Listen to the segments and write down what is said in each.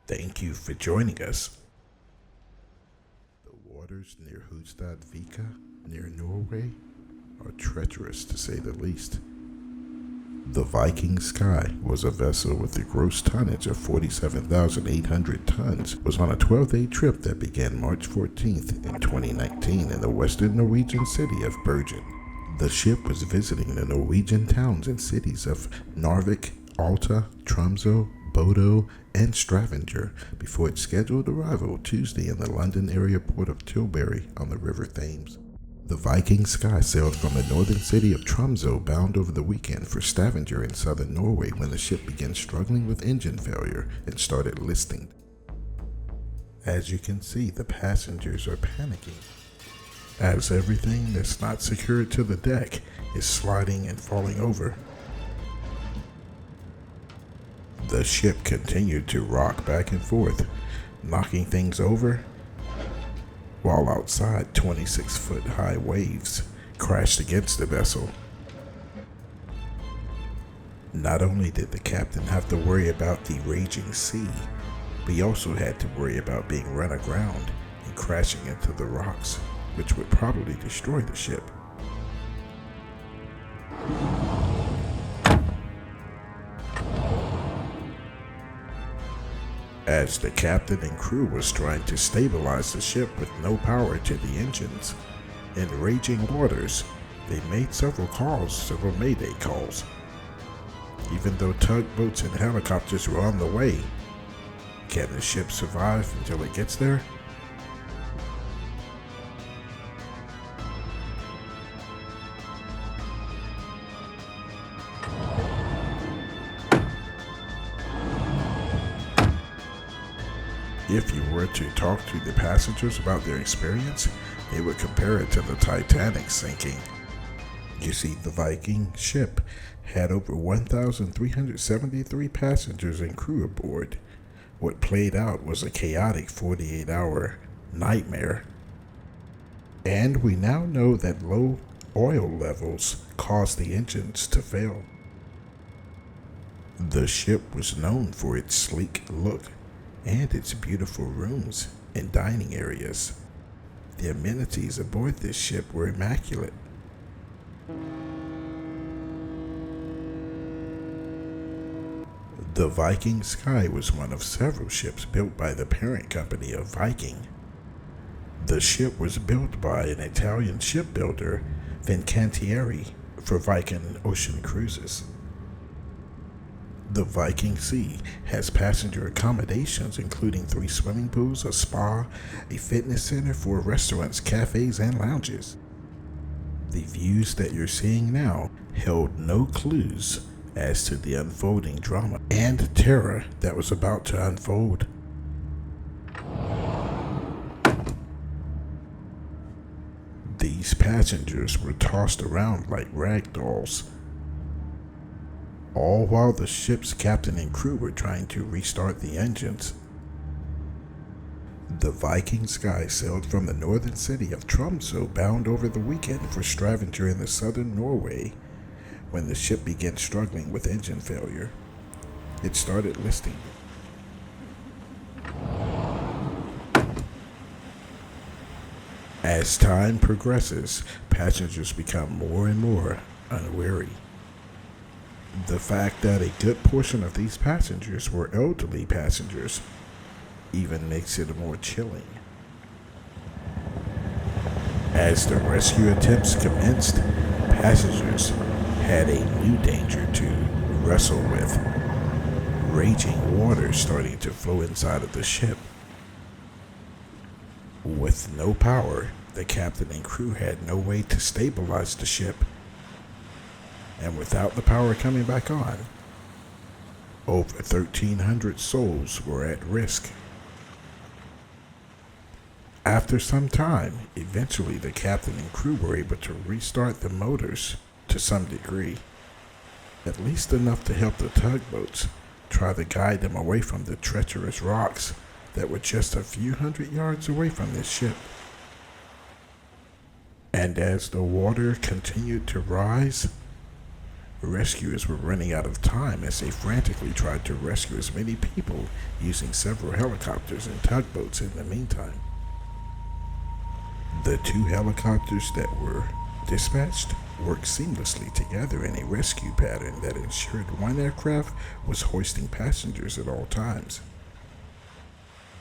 Thank you for joining us. The waters near Hustadvika, near Norway, are treacherous to say the least. The Viking Sky was a vessel with a gross tonnage of 47,800 tons, was on a 12-day trip that began March 14th in 2019 in the western Norwegian city of Bergen. The ship was visiting the Norwegian towns and cities of Narvik, Alta, Tromsø, Bodo, and Stavanger before its scheduled arrival Tuesday in the London area port of Tilbury on the River Thames. The Viking Sky sailed from the northern city of Tromsø bound over the weekend for Stavanger in southern Norway when the ship began struggling with engine failure and started listing. As you can see, the passengers are panicking, as everything that's not secured to the deck is sliding and falling over. The ship continued to rock back and forth, knocking things over, while outside 26-foot high waves crashed against the vessel. Not only did the captain have to worry about the raging sea, but he also had to worry about being run aground and crashing into the rocks, which would probably destroy the ship. As the captain and crew was trying to stabilize the ship with no power to the engines, in raging waters, they made several mayday calls. Even though tugboats and helicopters were on the way, can the ship survive until it gets there? If you were to talk to the passengers about their experience, they would compare it to the Titanic sinking. You see, the Viking ship had over 1,373 passengers and crew aboard. What played out was a chaotic 48-hour nightmare. And we now know that low oil levels caused the engines to fail. The ship was known for its sleek look and its beautiful rooms and dining areas. The amenities aboard this ship were immaculate. The Viking Sky was one of several ships built by the parent company of Viking. The ship was built by an Italian shipbuilder, Fincantieri, for Viking Ocean Cruises. The Viking Sea has passenger accommodations including 3 swimming pools, a spa, a fitness center, 4 restaurants, cafes, and lounges. The views that you're seeing now held no clues as to the unfolding drama and terror that was about to unfold. These passengers were tossed around like rag dolls, all while the ship's captain and crew were trying to restart the engines. The Viking Sky sailed from the northern city of Tromsø bound over the weekend for Stavanger in the southern Norway when the ship began struggling with engine failure. It started listing. As time progresses, passengers become more and more unwary. The fact that a good portion of these passengers were elderly passengers even makes it more chilling. As the rescue attempts commenced, passengers had a new danger to wrestle with: raging water starting to flow inside of the ship. With no power, the captain and crew had no way to stabilize the ship. And without the power coming back on, over 1,300 souls were at risk. After some time, eventually the captain and crew were able to restart the motors to some degree, at least enough to help the tugboats try to guide them away from the treacherous rocks that were just a few hundred yards away from this ship. And as the water continued to rise, Rescuers were running out of time as they frantically tried to rescue as many people using several helicopters and tugboats in the meantime. The two helicopters that were dispatched worked seamlessly together in a rescue pattern that ensured one aircraft was hoisting passengers at all times.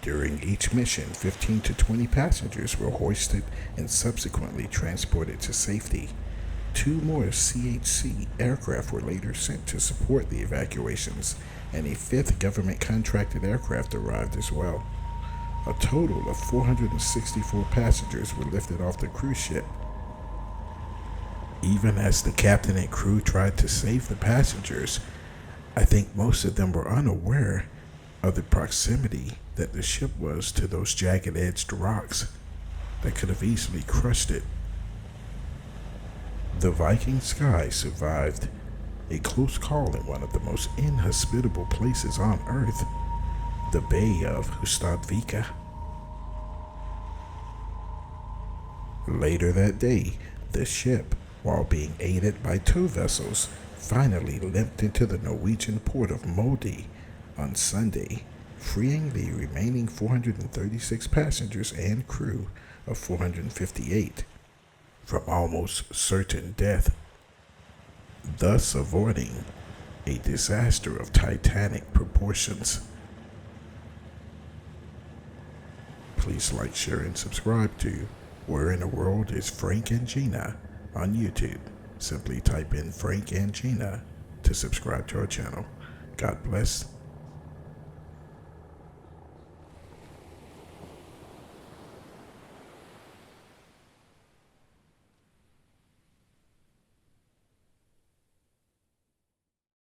During each mission, 15 to 20 passengers were hoisted and subsequently transported to safety. Two more CHC aircraft were later sent to support the evacuations, and a fifth government-contracted aircraft arrived as well. A total of 464 passengers were lifted off the cruise ship. Even as the captain and crew tried to save the passengers, I think most of them were unaware of the proximity that the ship was to those jagged-edged rocks that could have easily crushed it. The Viking Sky survived a close call in one of the most inhospitable places on Earth, the Bay of Hustadvika. Later that day, the ship, while being aided by tow vessels, finally limped into the Norwegian port of Molde on Sunday, freeing the remaining 436 passengers and crew of 458 from almost certain death, thus avoiding a disaster of Titanic proportions. Please like, share, and subscribe to Where in the World is Frank and Gina on YouTube. Simply type in Frank and Gina to subscribe to our channel. God bless.